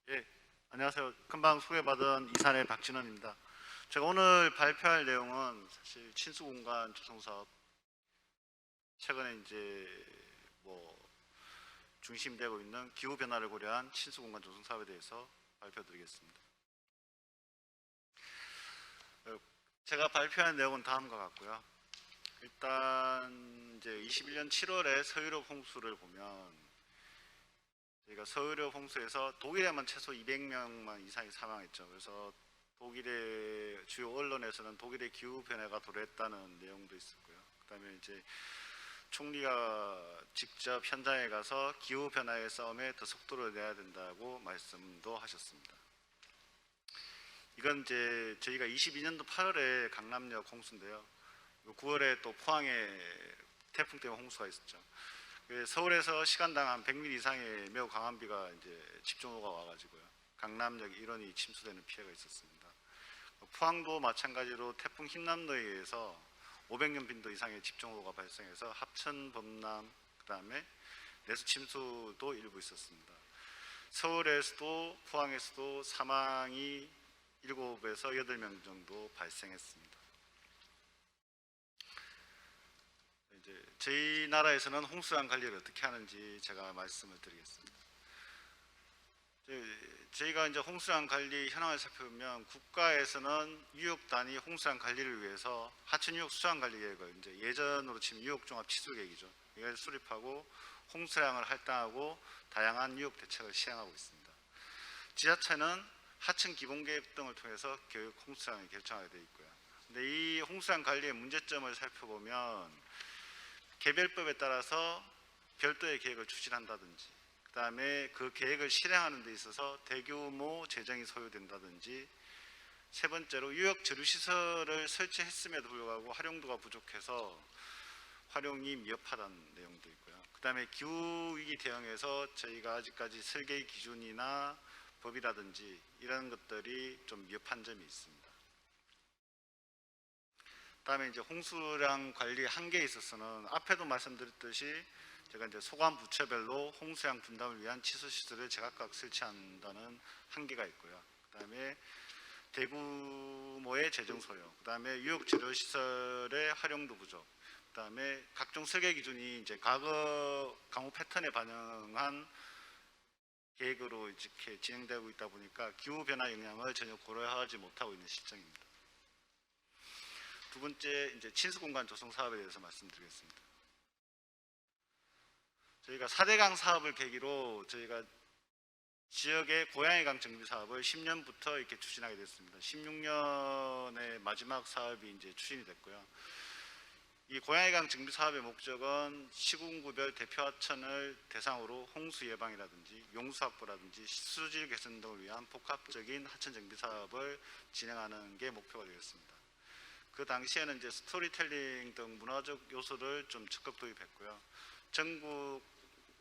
예, 안녕하세요. 금방 소개받은 이산의 박진원입니다. 제가 오늘 발표할 내용은 사실 친수공간 조성 사업, 최근에 이제 뭐 중심되고 있는 기후 변화를 고려한 친수공간 조성 사업에 대해서 발표드리겠습니다. 제가 발표한 내용은 다음과 같고요. 일단 이제 21년 7월에 서유럽 홍수를 보면 저희가 서유럽 홍수에서 독일에만 최소 200명 이상이 사망했죠. 그래서 독일의 주요 언론에서는 독일의 기후 변화가 도래했다는 내용도 있었고요. 그다음에 이제 총리가 직접 현장에 가서 기후 변화의 싸움에 더 속도를 내야 된다고 말씀도 하셨습니다. 이건 이제 저희가 22년도 8월에 강남역 홍수인데요. 9월에 또 포항에 태풍 때문에 홍수가 있었죠. 서울에서 시간당 한 100mm 이상의 매우 강한 비가 이제 집중호우가 와가지고요. 강남역 일원이 침수되는 피해가 있었습니다. 포항도 마찬가지로 태풍 흰남노에 의해서 500년 빈도 이상의 집중호우가 발생해서 합천, 범람, 그다음에 내수 침수도 일부 있었습니다. 서울에서도 포항에서도 사망이 7에서 8명 정도 발생했습니다. 이제 저희 나라에서는 홍수랑 관리를 어떻게 하는지 제가 말씀을 드리겠습니다. 저희가 이제 홍수랑 관리 현황을 살펴보면 국가에서는 유역 단위 홍수랑 관리를 위해서 하천 유역 수량 관리 계획을 이제 예전으로 치면 유역 종합 치수 계획이죠. 이걸 수립하고 홍수량을 할당하고 다양한 유역 대책을 시행하고 있습니다. 지자체는 하천 기본 계획 등을 통해서 교육 홍수량을 결정하게 되어 있고요. 근데 이 홍수량 관리의 문제점을 살펴보면 개별법에 따라서 별도의 계획을 추진한다든지, 그 다음에 그 계획을 실행하는 데 있어서 대규모 재정이 소요된다든지, 세 번째로 유역 재료시설을 설치했음에도 불구하고 활용도가 부족해서 활용이 미흡하다는 내용도 있고요. 그 다음에 기후위기 대응에서 저희가 아직까지 설계 기준이나 법이라든지 이런 것들이 좀 미흡한 점이 있습니다. 그다음에 이제 홍수량 관리 한계에 있어서는 앞에도 말씀드렸듯이 제가 이제 소관 부처별로 홍수량 분담을 위한 치수 시설을 제각각 설치한다는 한계가 있고요. 그다음에 대규모의 재정 소요, 그다음에 유역 재료 시설의 활용도 부족, 그다음에 각종 설계 기준이 이제 과거 강우 패턴에 반영한 계획으로 이렇게 진행되고 있다 보니까 기후 변화 영향을 전혀 고려하지 못하고 있는 실정입니다. 두 번째, 이제 친수 공간 조성 사업에 대해서 말씀드리겠습니다. 저희가 4대강 사업을 계기로 저희가 지역의 고양이 강 정비 사업을 10년부터 이렇게 추진하게 됐습니다. 16년의 마지막 사업이 이제 추진이 됐고요. 이 고양이 강 정비 사업의 목적은 시군구별 대표 하천을 대상으로 홍수 예방이라든지 용수 확보라든지 수질 개선 등을 위한 복합적인 하천 정비 사업을 진행하는 게 목표가 되었습니다. 그 당시에는 이제 스토리텔링 등 문화적 요소를 좀 적극 도입했고요. 전국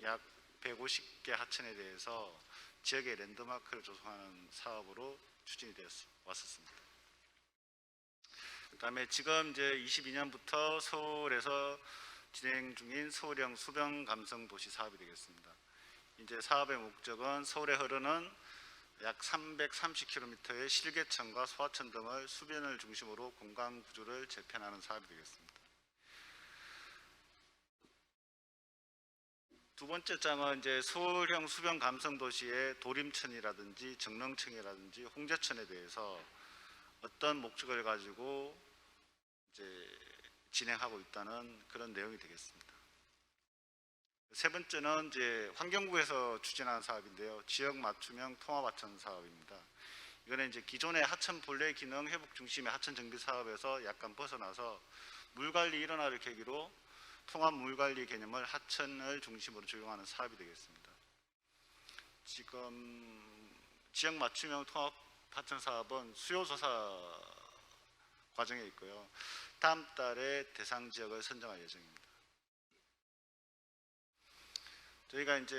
약 150개 하천에 대해서 지역의 랜드마크를 조성하는 사업으로 추진이 되어 왔었습니다. 그다음에 지금 이제 22년부터 서울에서 진행 중인 서울형 수변 감성 도시 사업이 되겠습니다. 이제 사업의 목적은 서울에 흐르는 약 330km의 실개천과 소하천 등을 수변을 중심으로 공간 구조를 재편하는 사업이 되겠습니다. 두 번째 장은 이제 서울형 수변 감성 도시의 도림천이라든지 정릉천이라든지 홍제천에 대해서 어떤 목적을 가지고 이제 진행하고 있다는 그런 내용이 되겠습니다. 세 번째는 이제 환경부에서 추진하는 사업인데요. 지역 맞춤형 통합 하천 사업입니다. 이거는 이제 기존의 하천 본래 기능 회복 중심의 하천 정비 사업에서 약간 벗어나서 물관리 일원화를 계기로 통합 물관리 개념을 하천을 중심으로 적용하는 사업이 되겠습니다. 지금 지역 맞춤형 통합 하천 사업은 수요조사 과정에 있고요. 다음 달에 대상 지역을 선정할 예정입니다. 저희가 이제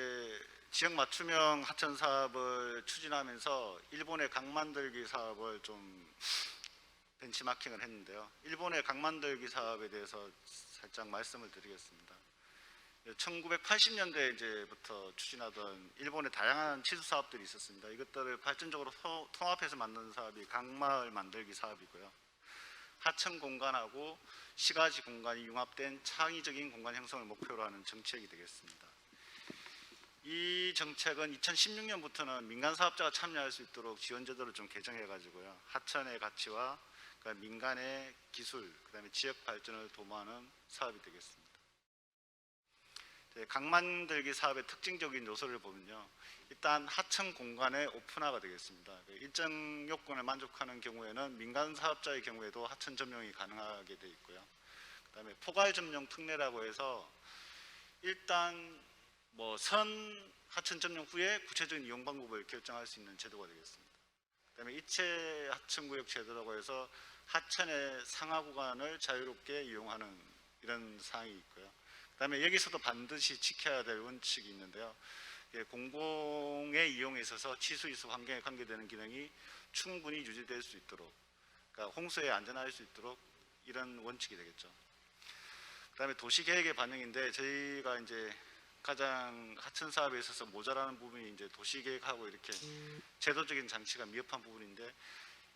지역 맞춤형 하천 사업을 추진하면서 일본의 강 만들기 사업을 좀 벤치마킹을 했는데요. 일본의 강 만들기 사업에 대해서 살짝 말씀을 드리겠습니다. 1980년대 이제부터 추진하던 일본의 다양한 치수 사업들이 있었습니다. 이것들을 발전적으로 통합해서 만든 사업이 강마을 만들기 사업이고요. 하천 공간하고 시가지 공간이 융합된 창의적인 공간 형성을 목표로 하는 정책이 되겠습니다. 이 정책은 2016년부터는 민간 사업자가 참여할 수 있도록 지원 제도를 좀 개정해 가지고요. 하천의 가치와 민간의 기술, 그다음에 지역 발전을 도모하는 사업이 되겠습니다. 강 만들기 사업의 특징적인 요소를 보면요. 일단 하천 공간의 오픈화가 되겠습니다. 일정 요건을 만족하는 경우에는 민간 사업자의 경우에도 하천 점용이 가능하게 되어 있고요. 그다음에 포괄 점용 특례라고 해서 일단 선 하천 점용 후에 구체적인 이용 방법을 결정할 수 있는 제도가 되겠습니다. 그다음에 이체 하천구역 제도라고 해서 하천의 상하 구간을 자유롭게 이용하는 이런 사항이 있고요. 그다음에 여기서도 반드시 지켜야 될 원칙이 있는데요. 공공의 이용에 있어서 치수 이수 환경에 관계되는 기능이 충분히 유지될 수 있도록, 그러니까 홍수에 안전할 수 있도록 이런 원칙이 되겠죠. 그다음에 도시계획의 반영인데 저희가 이제 가장 하천 사업에 있어서 모자라는 부분이 이제 도시계획하고 이렇게 제도적인 장치가 미흡한 부분인데,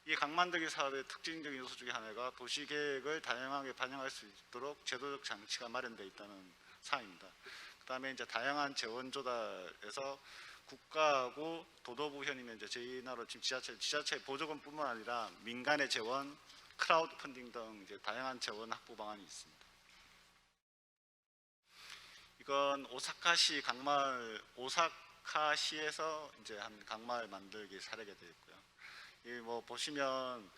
이 강만들기 사업의 특징적인 요소 중에 하나가 도시계획을 다양하게 반영할 수 있도록 제도적 장치가 마련되어 있다는 사항입니다. 그다음에 이제 다양한 재원 조달에서 국가하고 도도부 현이면 이제 저희 나라 지금 지자체 보조금뿐만 아니라 민간의 재원, 크라우드 펀딩 등 이제 다양한 재원 확보 방안이 있습니다. 이건 오사카시 강마을, 오사카시에서 이제 한 강마을 만들기 사례가 되어 있고요. 이 보시면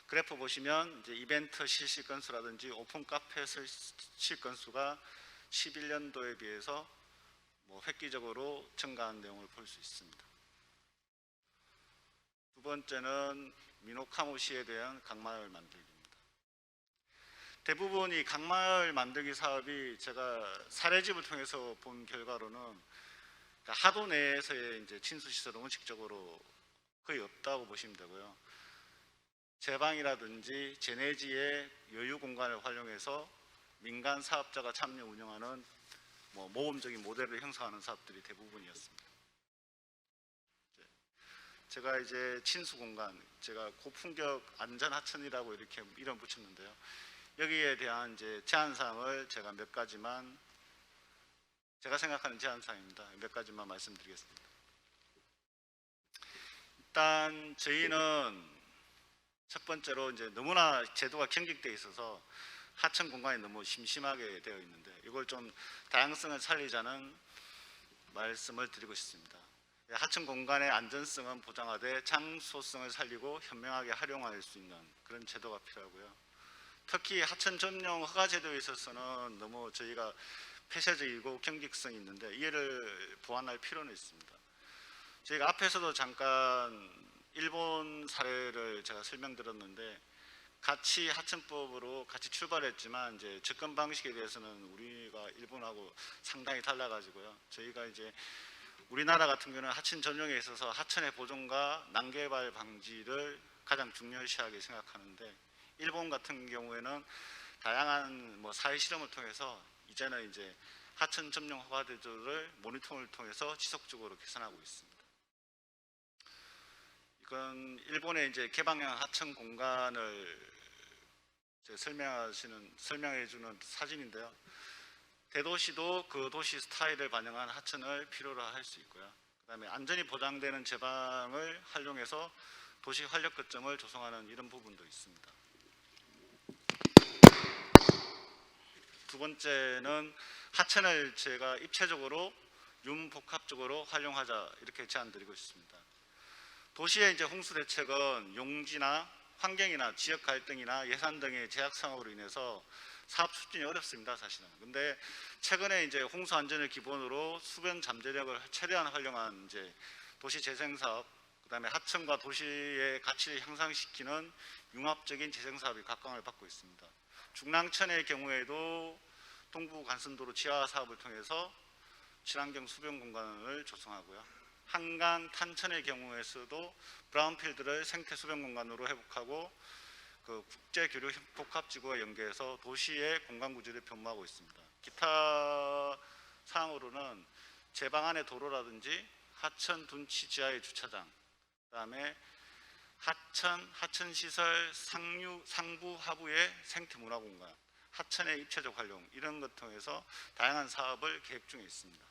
그래프 보시면 이제 이벤트 실시 건수라든지 오픈 카페 실시 건수가 11년도에 비해서 획기적으로 증가한 내용을 볼 수 있습니다. 두 번째는 미노카모시에 대한 강마을 만들기입니다. 대부분 이 강마을 만들기 사업이 제가 사례집을 통해서 본 결과로는 하도 내에서의 이제 친수 시설은 원칙적으로 거의 없다고 보시면 되고요. 제방이라든지 제내지의 여유 공간을 활용해서 민간 사업자가 참여 운영하는 모범적인 모델을 형성하는 사업들이 대부분이었습니다. 제가 이제 친수 공간, 제가 고품격 안전 하천이라고 이렇게 이름 붙였는데요. 여기에 대한 이제 제안사항을 제가 몇 가지만, 제가 생각하는 제안사항입니다. 몇 가지만 말씀드리겠습니다. 일단 저희는 첫 번째로 이제 너무나 제도가 경직되어 있어서 하천 공간이 너무 심심하게 되어 있는데, 이걸 좀 다양성을 살리자는 말씀을 드리고 싶습니다. 하천 공간의 안전성은 보장하되 장소성을 살리고 현명하게 활용할 수 있는 그런 제도가 필요하고요. 특히 하천 점용 허가 제도에 있어서는 너무 저희가 폐쇄적이고 경직성이 있는데 이를 보완할 필요는 있습니다. 저희가 앞에서도 잠깐 일본 사례를 제가 설명드렸는데, 같이 하천법으로 같이 출발했지만 이제 접근 방식에 대해서는 우리가 일본하고 상당히 달라가지고요. 저희가 이제 우리나라 같은 경우는 하천 점용에 있어서 하천의 보존과 난개발 방지를 가장 중요시하게 생각하는데, 일본 같은 경우에는 다양한 사회 실험을 통해서 이제는 이제 하천 점용 허가 제도를 모니터링을 통해서 지속적으로 개선하고 있습니다. 이건 일본의 이제 개방형 하천 공간을 설명해 주는 사진인데요. 대도시도 그 도시 스타일을 반영한 하천을 필요로 할 수 있고요. 그다음에 안전이 보장되는 제방을 활용해서 도시 활력 거점을 조성하는 이런 부분도 있습니다. 두 번째는 하천을 제가 입체적으로 융복합적으로 활용하자, 이렇게 제안드리고 있습니다. 도시의 이제 홍수 대책은 용지나 환경이나 지역 갈등이나 예산 등의 제약 상황으로 인해서 사업 추진이 어렵습니다, 사실은. 근데 최근에 이제 홍수 안전을 기본으로 수변 잠재력을 최대한 활용한 이제 도시 재생 사업, 그다음에 하천과 도시의 가치를 향상시키는 융합적인 재생 사업이 각광을 받고 있습니다. 중랑천의 경우에도 동부 간선도로 지하 사업을 통해서 친환경 수변 공간을 조성하고요. 한강 탄천의 경우에서도 브라운필드를 생태 수변 공간으로 회복하고 그 국제 교류 복합지구와 연계해서 도시의 공간 구조를 변모하고 있습니다. 기타 사항으로는 제방 안의 도로라든지 하천 둔치 지하의 주차장, 그다음에 하천 시설 상부 하부의 생태 문화 공간, 하천의 입체적 활용 이런 것 통해서 다양한 사업을 계획 중에 있습니다.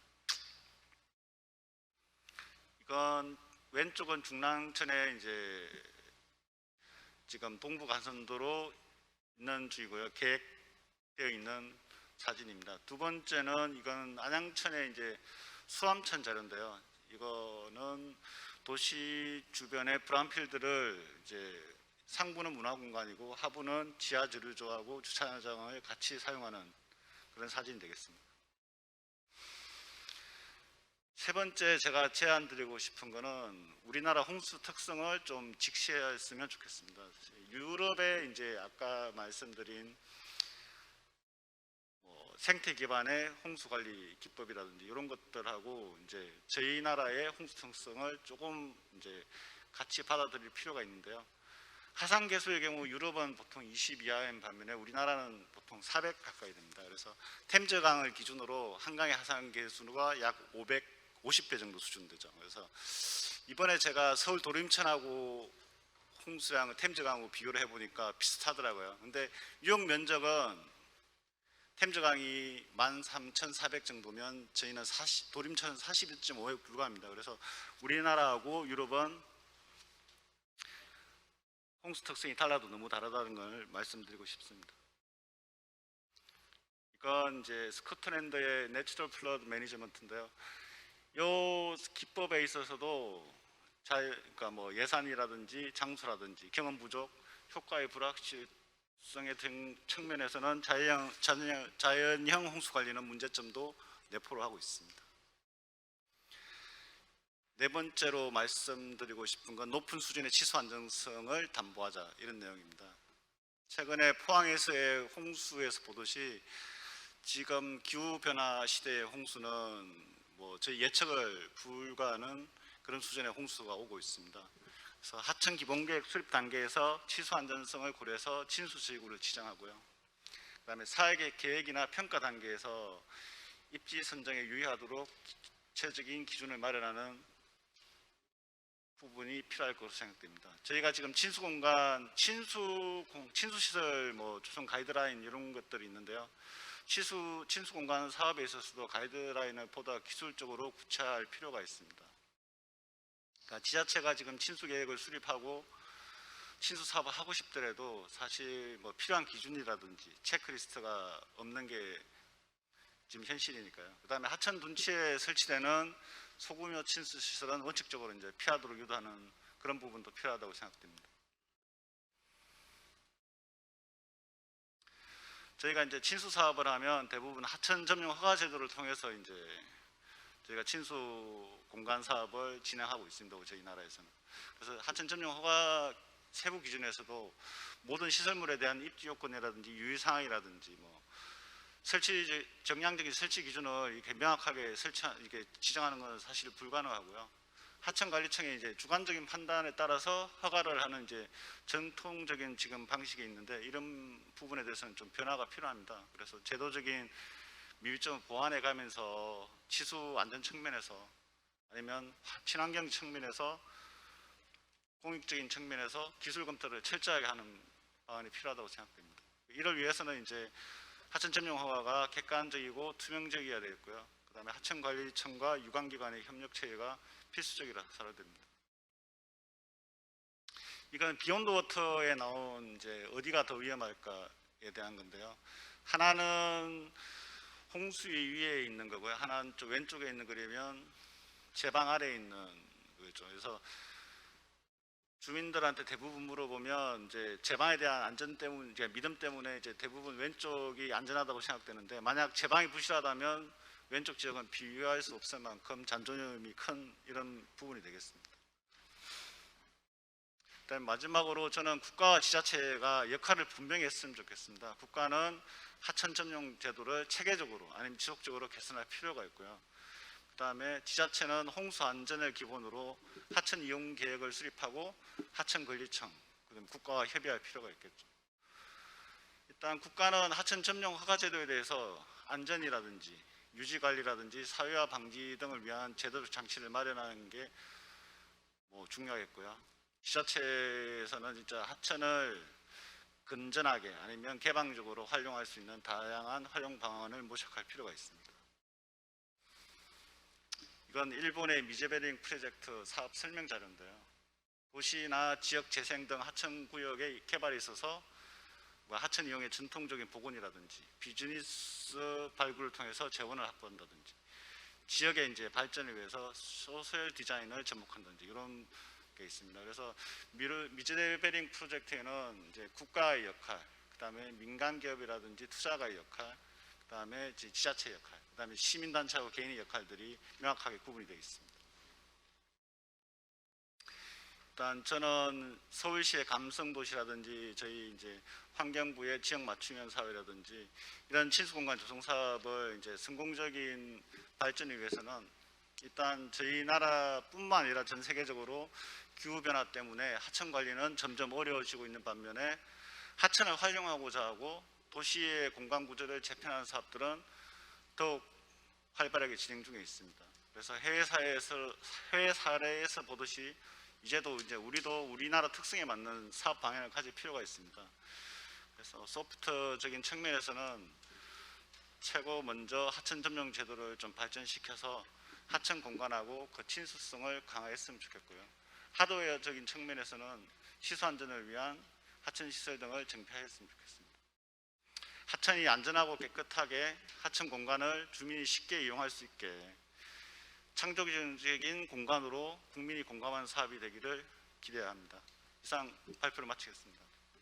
이건 왼쪽은 중랑천에 이제 지금 동부 간선도로 있는 주이고요. 계획되어 있는 사진입니다. 두 번째는 이건 안양천에 이제 수암천 자료인데요. 이거는 도시 주변의 브라운필드를 이제 상부는 문화공간이고 하부는 지하주류조하고 주차장을 같이 사용하는 그런 사진이 되겠습니다. 세 번째 제가 제안드리고 싶은 거는 우리나라 홍수 특성을 좀 직시했으면 좋겠습니다. 유럽의 이제 아까 말씀드린 생태 기반의 홍수 관리 기법이라든지 이런 것들하고 이제 저희 나라의 홍수 특성을 조금 이제 같이 받아들일 필요가 있는데요. 하상 개수의 경우 유럽은 보통 20 이하인 반면에 우리나라는 보통 400 가까이 됩니다. 그래서 템즈강을 기준으로 한강의 하상 개수가 약 550배 정도 수준 되죠. 그래서 이번에 제가 서울 도림천하고 홍수량을 템즈강하고 비교를 해보니까 비슷하더라고요. 근데 유역 면적은 템즈강이 13,400 정도면 저희는 도림천은 41.5에 불과합니다. 그래서 우리나라하고 유럽은 홍수 특성이 달라도 너무 다르다는 걸 말씀드리고 싶습니다. 이건 이제 스코틀랜드의 내추럴 플러드 매니지먼트인데요. 이 기법에 있어서도 그러니까 뭐 예산이라든지 장소라든지 경험 부족, 효과의 불확실성의 등 측면에서는 자연형 홍수 관리는 문제점도 내포를 하고 있습니다. 네 번째로 말씀드리고 싶은 건 높은 수준의 치수 안정성을 담보하자 이런 내용입니다. 최근에 포항에서의 홍수에서 보듯이 지금 기후변화 시대의 홍수는 저희 예측을 불가하는 그런 수준의 홍수가 오고 있습니다. 그래서 하천 기본계획 수립 단계에서 치수 안전성을 고려해서 친수지구를 지정하고요. 그다음에 사회 계획이나 평가 단계에서 입지 선정에 유의하도록 구체적인 기준을 마련하는 부분이 필요할 것으로 생각됩니다. 저희가 지금 친수공간, 친수시설 조성 가이드라인 이런 것들이 있는데요. 친수공간 사업에 있어서도 가이드라인을 보다 기술적으로 구체화할 필요가 있습니다. 그러니까 지자체가 지금 친수계획을 수립하고 친수 사업을 하고 싶더라도 사실 필요한 기준이라든지 체크리스트가 없는 게 지금 현실이니까요. 그 다음에 하천 둔치에 설치되는 소규모 친수 시설은 원칙적으로 이제 피하도록 유도하는 그런 부분도 필요하다고 생각됩니다. 저희가 이제 친수 사업을 하면 대부분 하천 점용 허가 제도를 통해서 이제 저희가 친수 공간 사업을 진행하고 있습니다. 저희 나라에서는. 그래서 하천 점용 허가 세부 기준에서도 모든 시설물에 대한 입지 요건이라든지 유의 사항이라든지 정량적인 설치 기준을 이렇게 명확하게 이렇게 지정하는 것은 사실 불가능하고요. 하천관리청의 이제 주관적인 판단에 따라서 허가를 하는 이제 전통적인 지금 방식이 있는데 이런 부분에 대해서는 좀 변화가 필요합니다. 그래서 제도적인 미비점을 보완해 가면서 치수 안전 측면에서 아니면 친환경 측면에서 공익적인 측면에서 기술 검토를 철저하게 하는 방안이 필요하다고 생각됩니다. 이를 위해서는 이제 하천 점용 허가가 객관적이고 투명적이어야 되겠고요. 그 다음에 하천관리청과 유관기관의 협력 체계가 필수적이라고 생각됩니다. 이건 비욘드 워터에 나온 이제 어디가 더 위험할까에 대한 건데요. 하나는 홍수위 위에 있는 거고요. 하나는 좀 왼쪽에 있는 그림은 제방 아래에 있는 거죠. 그래서 주민들한테 대부분 물어보면 이제 제방에 대한 안전 때문에 이제 믿음 때문에 이제 대부분 왼쪽이 안전하다고 생각되는데 만약 제방이 부실하다면 왼쪽 지역은 비교할 수 없을 만큼 잔존임이 큰 이런 부분이 되겠습니다. 그다음에 마지막으로 저는 국가와 지자체가 역할을 분명히 했으면 좋겠습니다. 국가는 하천 점용 제도를 체계적으로 아니면 지속적으로 개선할 필요가 있고요. 그다음에 지자체는 홍수 안전을 기본으로 하천 이용 계획을 수립하고 하천관리청, 그다음에 국가와 협의할 필요가 있겠죠. 일단 국가는 하천 점용 허가 제도에 대해서 안전이라든지 유지 관리라든지 사회화 방지 등을 위한 제도적 장치를 마련하는 게 중요하겠고요. 지자체에서는 진짜 하천을 건전하게 아니면 개방적으로 활용할 수 있는 다양한 활용 방안을 모색할 필요가 있습니다. 이건 일본의 미제베링 프로젝트 사업 설명 자료인데요. 도시나 지역 재생 등 하천 구역의 개발에 있어서 하천 이용의 전통적인 복원이라든지 비즈니스 발굴을 통해서 재원을 확보한다든지 지역의 이제 발전을 위해서 소셜 디자인을 접목한다든지 이런 게 있습니다. 그래서 미제베링 프로젝트에는 이제 국가의 역할, 그다음에 민간 기업이라든지 투자가의 역할, 그다음에 지자체 역할, 그다음에 시민단체하고 개인의 역할들이 명확하게 구분이 되어 있습니다. 일단 저는 서울시의 감성도시라든지 저희 이제 환경부의 지역 맞춤형 사회라든지 이런 친수공간 조성 사업을 이제 성공적인 발전을 위해서는 일단 저희 나라뿐만 아니라 전 세계적으로 기후 변화 때문에 하천 관리는 점점 어려워지고 있는 반면에 하천을 활용하고자 하고 도시의 공간 구조를 재편하는 사업들은 더욱 활발하게 진행 중에 있습니다. 그래서 해외 사례에서 보듯이 이제도 우리도 우리나라 특성에 맞는 사업 방향을 가질 필요가 있습니다. 그래서 소프트적인 측면에서는 최고 먼저 하천 점용 제도를 좀 발전시켜서 하천 공간하고 그 친수성을 강화했으면 좋겠고요. 하드웨어적인 측면에서는 시설 안전을 위한 하천 시설 등을 정비하였으면 좋겠습니다. 하천이 안전하고 깨끗하게 하천 공간을 주민이 쉽게 이용할 수 있게 창조적인 공간으로 국민이 공감하는 사업이 되기를 기대합니다. 이상 발표를 마치겠습니다.